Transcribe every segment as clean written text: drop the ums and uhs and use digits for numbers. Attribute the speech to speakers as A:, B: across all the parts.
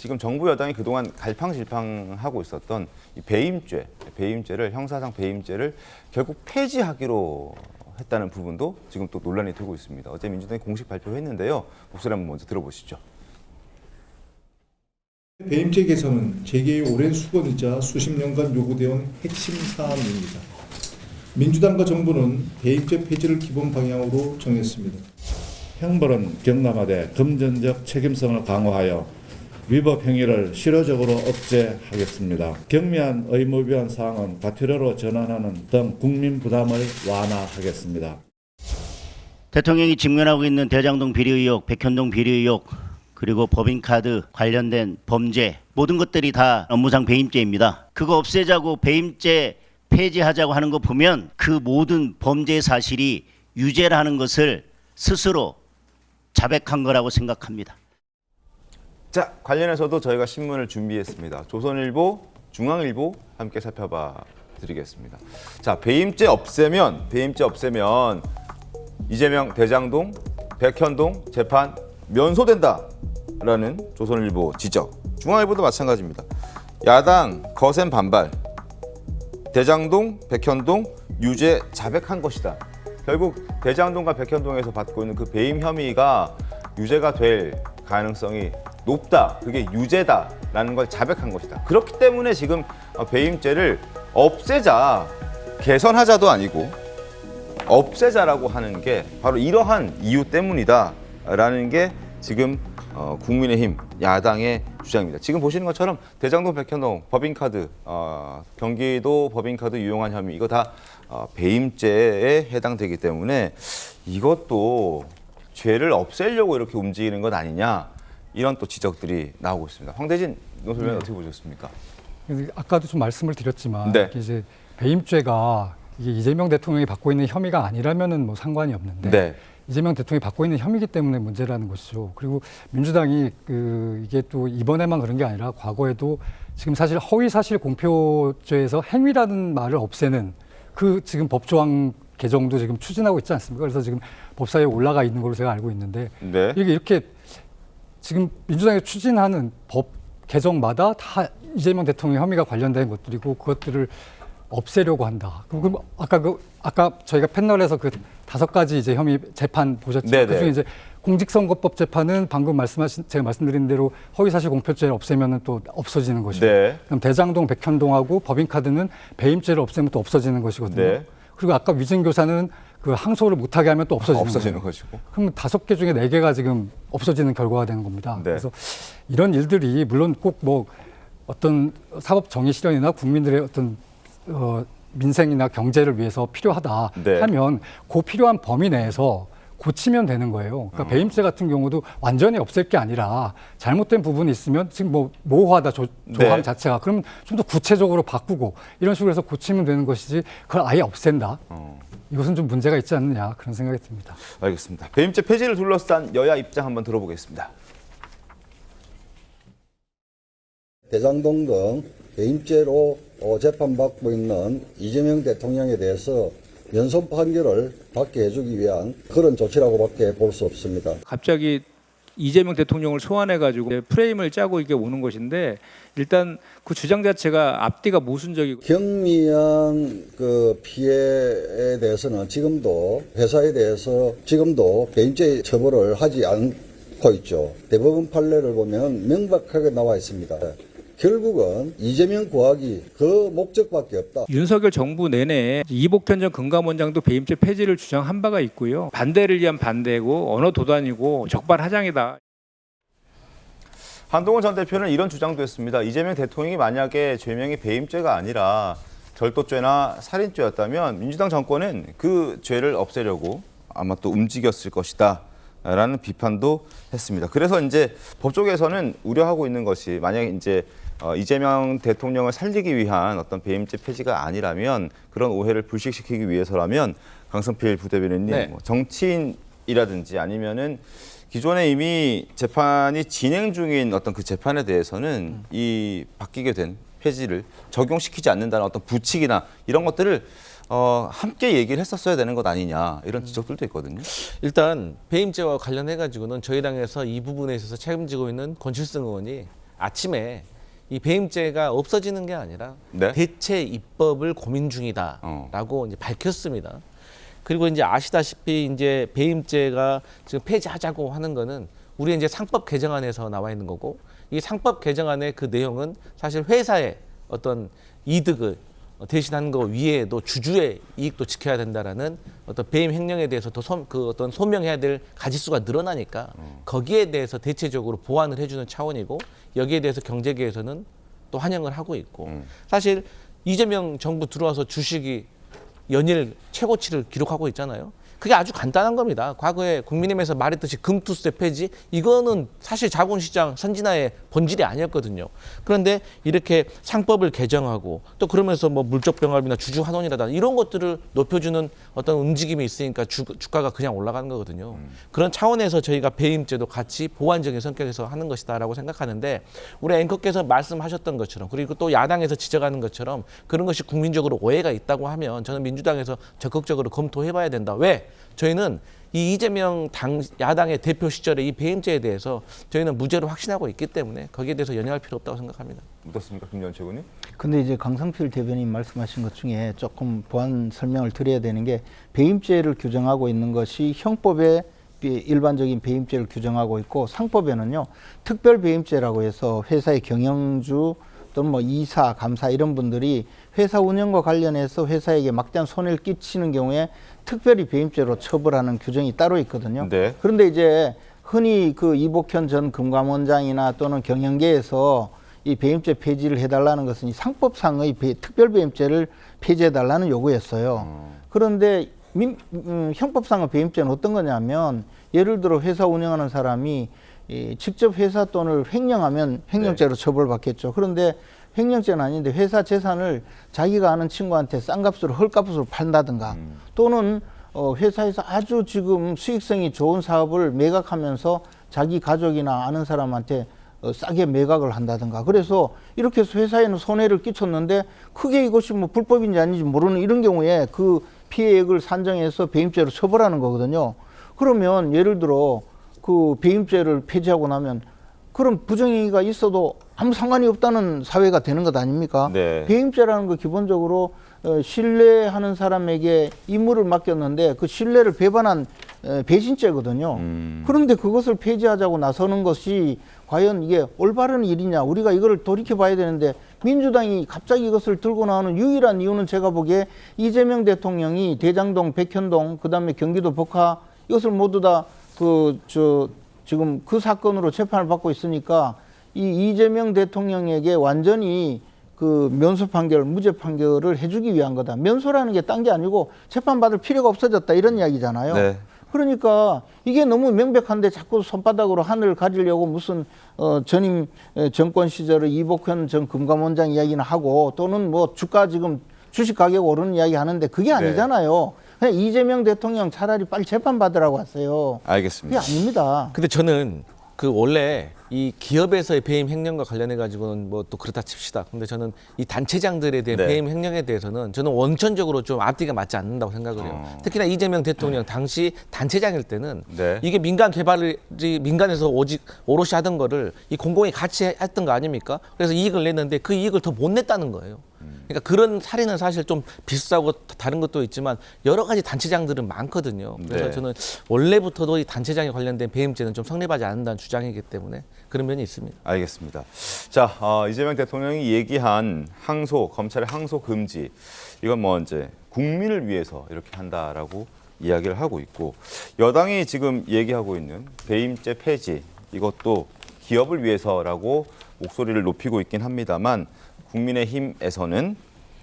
A: 지금 정부 여당이 그동안 갈팡질팡하고 있었던 이 배임죄를 형사상 배임죄를 결국 폐지하기로 했다는 부분도 지금 또 논란이 되고 있습니다. 어제 민주당이 공식 발표를 했는데요. 목소리 한번 먼저 들어보시죠.
B: 배임죄 개선은 재계의 오랜 수건이자 수십 년간 요구되어온 핵심 사안입니다. 민주당과 정부는 배임죄 폐지를 기본 방향으로 정했습니다.
C: 형벌은 경감하되 금전적 책임성을 강화하여 위법 행위를 실효적으로 억제하겠습니다. 경미한 의무 위반 사항은 과태료로 전환하는 등 국민 부담을 완화하겠습니다.
D: 대통령이 직면하고 있는 대장동 비리 의혹, 백현동 비리 의혹, 그리고 법인카드 관련된 범죄 모든 것들이 다 업무상 배임죄입니다. 그거 없애자고 배임죄 폐지하자고 하는 거 보면 그 모든 범죄 사실이 유죄라는 것을 스스로 자백한 거라고 생각합니다.
A: 자, 관련해서도 저희가 신문을 준비했습니다. 조선일보, 중앙일보 함께 살펴봐 드리겠습니다. 자, 배임죄 없애면 이재명 대장동, 백현동 재판 면소된다라는 조선일보 지적. 중앙일보도 마찬가지입니다. 야당 거센 반발. 대장동, 백현동 유죄 자백한 것이다. 결국 대장동과 백현동에서 받고 있는 그 배임 혐의가 유죄가 될 가능성이 높다. 그게 유죄다라는 걸 자백한 것이다. 그렇기 때문에 지금 배임죄를 없애자, 개선하자도 아니고 없애자라고 하는 게 바로 이러한 이유 때문이다라는 게 지금 국민의힘 야당의 주장입니다. 지금 보시는 것처럼 대장동, 백현동 법인카드, 경기도 법인카드 유용한 혐의 이거 다 배임죄에 해당되기 때문에 이것도 죄를 없애려고 이렇게 움직이는 것 아니냐 이런 또 지적들이 나오고 있습니다. 황대진 논설위원 어떻게 보셨습니까?
E: 아까도 좀 말씀을 드렸지만
A: 네.
E: 이제 배임죄가 이게 이재명 대통령이 받고 있는 혐의가 아니라면은 뭐 상관이 없는데
A: 네.
E: 이재명 대통령이 받고 있는 혐의이기 때문에 문제라는 것이죠. 그리고 민주당이 이게 또 이번에만 그런 게 아니라 과거에도 지금 사실 허위 사실 공표죄에서 행위라는 말을 없애는 그 지금 법조항 개정도 지금 추진하고 있지 않습니까? 그래서 지금 법사위에 올라가 있는 걸로 제가 알고 있는데
A: 네.
E: 이게 이렇게 지금 민주당이 추진하는 법 개정마다 다 이재명 대통령 혐의가 관련된 것들이고 그것들을 없애려고 한다. 그럼 아까 저희가 패널에서 그 5가지 이제 혐의 재판 보셨죠?
A: 네네.
E: 그중에 이제 공직선거법 재판은 방금 제가 말씀드린 대로 허위사실 공표죄를 없애면은 또 없어지는 것이고,
A: 네.
E: 그럼 대장동, 백현동하고 법인카드는 배임죄를 없애면 또 없어지는 것이거든요.
A: 네.
E: 그리고 아까 위증교사는 그 항소를 못하게 하면 또 없어지는 거예요.
A: 것이고.
E: 그럼 5개 중에 4개가 지금 없어지는 결과가 되는 겁니다.
A: 네.
E: 그래서 이런 일들이 물론 꼭 뭐 어떤 사법 정의 실현이나 국민들의 어떤 민생이나 경제를 위해서 필요하다
A: 네.
E: 하면 그 필요한 범위 내에서 고치면 되는 거예요. 그러니까 배임죄 같은 경우도 완전히 없앨 게 아니라 잘못된 부분이 있으면 지금 뭐 모호하다 조항
A: 네.
E: 자체가 그럼 좀 더 구체적으로 바꾸고 이런 식으로 해서 고치면 되는 것이지 그걸 아예 없앤다. 이것은 좀 문제가 있지 않느냐 그런 생각이 듭니다.
A: 알겠습니다. 배임죄 폐지를 둘러싼 여야 입장 한번 들어보겠습니다.
F: 대장동 등 배임죄로 재판받고 있는 이재명 대통령에 대해서 면소 판결을 받게 해주기 위한 그런 조치라고밖에 볼 수 없습니다.
G: 갑자기 이재명 대통령을 소환해가지고 프레임을 짜고 이게 오는 것인데 일단 그 주장 자체가 앞뒤가 모순적이고
F: 경미한 그 피해에 대해서는 지금도 회사에 대해서 지금도 배임죄 처벌을 하지 않고 있죠. 대법원 판례를 보면 명백하게 나와 있습니다. 결국은 이재명 구하기 그 목적밖에 없다.
G: 윤석열 정부 내내 이복현 전 금감원장도 배임죄 폐지를 주장한 바가 있고요. 반대를 위한 반대고 언어 도단이고 적반하장이다.
A: 한동훈 전 대표는 이런 주장도 했습니다. 이재명 대통령이 만약에 죄명이 배임죄가 아니라 절도죄나 살인죄였다면 민주당 정권은 그 죄를 없애려고 아마 또 움직였을 것이다. 라는 비판도 했습니다. 그래서 이제 법조계에서는 우려하고 있는 것이 만약에 이제 이재명 대통령을 살리기 위한 어떤 배임죄 폐지가 아니라면 그런 오해를 불식시키기 위해서라면 강성필 부대변인님
H: 네.
A: 뭐 정치인이라든지 아니면은 기존에 이미 재판이 진행 중인 어떤 그 재판에 대해서는 이 바뀌게 된 폐지를 적용시키지 않는다는 어떤 부칙이나 이런 것들을 함께 얘기를 했었어야 되는 것 아니냐 이런 지적들도 있거든요.
H: 일단 배임죄와 관련해 가지고는 저희 당에서 이 부분에 있어서 책임지고 있는 권칠승 의원이 아침에 이 배임죄가 없어지는 게 아니라
A: 네?
H: 대체 입법을 고민 중이다라고 이제 밝혔습니다. 그리고 이제 아시다시피 이제 배임죄가 지금 폐지하자고 하는 거는 우리 이제 상법 개정안에서 나와 있는 거고, 이 상법 개정안의 그 내용은 사실 회사의 어떤 이득을 대신하는 거 위에도 주주의 이익도 지켜야 된다라는 어떤 배임 횡령에 대해서 더 어떤 소명해야 될 가지수가 늘어나니까 거기에 대해서 대체적으로 보완을 해주는 차원이고, 여기에 대해서 경제계에서는 또 환영을 하고 있고, 사실 이재명 정부 들어와서 주식이 연일 최고치를 기록하고 있잖아요. 그게 아주 간단한 겁니다. 과거에 국민의힘에서 말했듯이 금투세 폐지, 이거는 사실 자본시장 선진화의 본질이 아니었거든요. 그런데 이렇게 상법을 개정하고 또 그러면서 뭐 물적병합이나 주주환원이라든지 이런 것들을 높여주는 어떤 움직임이 있으니까 주가가 그냥 올라가는 거거든요. 그런 차원에서 저희가 배임죄도 같이 보완적인 성격에서 하는 것이다라고 생각하는데, 우리 앵커께서 말씀하셨던 것처럼, 그리고 또 야당에서 지적하는 것처럼 그런 것이 국민적으로 오해가 있다고 하면 저는 민주당에서 적극적으로 검토해봐야 된다. 왜? 저희는 이 이재명 야당의 대표 시절에 이 배임죄에 대해서 저희는 무죄로 확신하고 있기 때문에 거기에 대해서 연연할 필요 없다고 생각합니다.
A: 어떻습니까, 김전 최고님?
I: 근데 이제 강성필 대변인 말씀하신 것 중에 조금 보완 설명을 드려야 되는 게, 배임죄를 규정하고 있는 것이 형법에 일반적인 배임죄를 규정하고 있고, 상법에는요 특별 배임죄라고 해서 회사의 경영주 또는 뭐 이사, 감사 이런 분들이 회사 운영과 관련해서 회사에게 막대한 손해를 끼치는 경우에 특별히 배임죄로 처벌하는 규정이 따로 있거든요.
A: 네.
I: 그런데 이제 흔히 그 이복현 전 금감원장이나 또는 경영계에서 이 배임죄 폐지를 해달라는 것은 이 상법상의 특별 배임죄를 폐지해달라는 요구였어요. 그런데 형법상의 배임죄는 어떤 거냐면, 예를 들어 회사 운영하는 사람이 직접 회사 돈을 횡령하면 횡령죄로 처벌받겠죠. 그런데 횡령죄는 아닌데 회사 재산을 자기가 아는 친구한테 싼 값으로 헐값으로 판다든가, 또는 회사에서 아주 지금 수익성이 좋은 사업을 매각하면서 자기 가족이나 아는 사람한테 싸게 매각을 한다든가, 그래서 이렇게 해서 회사에는 손해를 끼쳤는데 크게 이것이 뭐 불법인지 아닌지 모르는 이런 경우에 그 피해액을 산정해서 배임죄로 처벌하는 거거든요. 그러면 예를 들어 그 배임죄를 폐지하고 나면 그런 부정행위가 있어도 아무 상관이 없다는 사회가 되는 것 아닙니까?
A: 네.
I: 배임죄라는 거 기본적으로 신뢰하는 사람에게 임무를 맡겼는데 그 신뢰를 배반한 배신죄거든요. 그런데 그것을 폐지하자고 나서는 것이 과연 이게 올바른 일이냐, 우리가 이걸 돌이켜봐야 되는데, 민주당이 갑자기 이것을 들고 나오는 유일한 이유는 제가 보기에 이재명 대통령이 대장동, 백현동, 그다음에 경기도 복화, 이것을 모두 다 지금 그 사건으로 재판을 받고 있으니까 이 이재명 대통령에게 완전히 그 면소 판결, 무죄 판결을 해주기 위한 거다. 면소라는 게 딴 게 아니고 재판받을 필요가 없어졌다, 이런 이야기잖아요.
A: 네.
I: 그러니까 이게 너무 명백한데 자꾸 손바닥으로 하늘을 가리려고 무슨 전임 정권 시절의 이복현 전 금감원장 이야기나 하고, 또는 뭐 주가 지금 주식 가격 오르는 이야기 하는데 그게 아니잖아요. 그냥 이재명 대통령 차라리 빨리 재판 받으라고 하세요.
A: 알겠습니다.
I: 그게 아닙니다.
H: 근데 저는 그 원래 이 기업에서의 배임 횡령과 관련해 가지고는 뭐 또 그렇다 칩시다. 근데 저는 이 단체장들에 대한
A: 네.
H: 배임 횡령에 대해서는 저는 원천적으로 좀 앞뒤가 맞지 않는다고 생각을 해요. 특히나 이재명 대통령 당시 단체장일 때는
A: 네.
H: 이게 민간 개발이 민간에서 오롯이 하던 거를 이 공공이 같이 했던 거 아닙니까? 그래서 이익을 냈는데 그 이익을 더 못 냈다는 거예요. 그러니까 그런 사례는 사실 좀 비슷하고 다른 것도 있지만 여러 가지 단체장들은 많거든요. 그래서
A: 네.
H: 저는 원래부터도 이 단체장에 관련된 배임죄는 좀 성립하지 않는다는 주장이기 때문에 그런 면이 있습니다.
A: 알겠습니다. 자, 이재명 대통령이 얘기한 항소, 검찰의 항소 금지, 이건 뭐 이제 국민을 위해서 이렇게 한다라고 이야기를 하고 있고, 여당이 지금 얘기하고 있는 배임죄 폐지, 이것도 기업을 위해서라고 목소리를 높이고 있긴 합니다만, 국민의힘에서는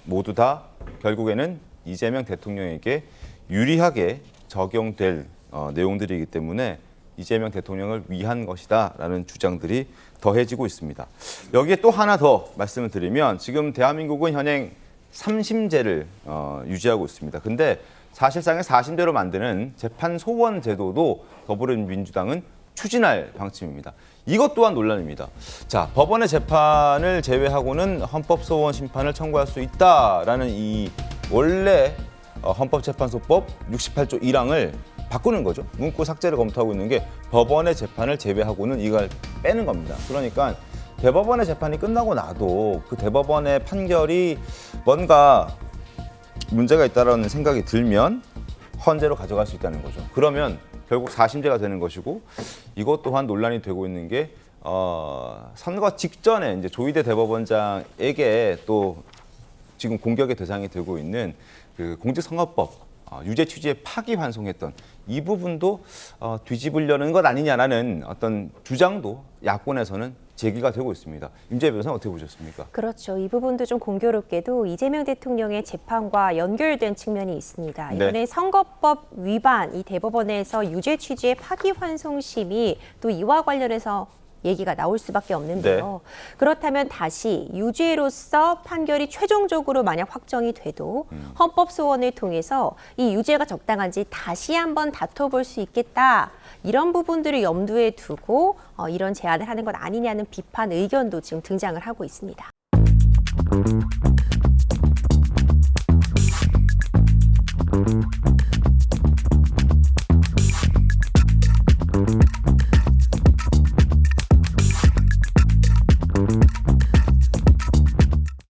A: 모두 다 결국에는 이재명 대통령에게 유리하게 적용될 내용들이기 때문에 이재명 대통령을 위한 것이다라는 주장들이 더해지고 있습니다. 여기에 또 하나 더 말씀을 드리면, 지금 대한민국은 현행 3심제를 유지하고 있습니다. 근데 사실상의 4심제로 만드는 재판 소원 제도도 더불어민주당은 추진할 방침입니다. 이것 또한 논란입니다. 자, 법원의 재판을 제외하고는 헌법소원 심판을 청구할 수 있다라는 이 원래 헌법재판소법 68조 1항을 바꾸는 거죠. 문구 삭제를 검토하고 있는 게 법원의 재판을 제외하고는 이걸 빼는 겁니다. 그러니까 대법원의 재판이 끝나고 나도 그 대법원의 판결이 뭔가 문제가 있다는 생각이 들면 헌재로 가져갈 수 있다는 거죠. 그러면 결국 4심제가 되는 것이고, 이것 또한 논란이 되고 있는 게 선거 직전에 이제 조희대 대법원장에게 또 지금 공격의 대상이 되고 있는 그 공직선거법 유죄 취지에 파기환송했던 이 부분도 뒤집으려는 것 아니냐라는 어떤 주장도 야권에서는 제기가 되고 있습니다. 임재 변호사는 어떻게 보셨습니까?
J: 그렇죠. 이 부분도 좀 공교롭게도 이재명 대통령의 재판과 연결된 측면이 있습니다.
A: 네.
J: 이번에 선거법 위반 이 대법원에서 유죄 취지의 파기환송심이 또 이와 관련해서 얘기가 나올 수밖에 없는데요. 그렇다면 다시 유죄로서 판결이 최종적으로 만약 확정이 돼도 헌법 소원을 통해서 이 유죄가 적당한지 다시 한번 다퉈볼 수 있겠다. 이런 부분들을 염두에 두고 이런 제안을 하는 것 아니냐는 비판 의견도 지금 등장을 하고 있습니다.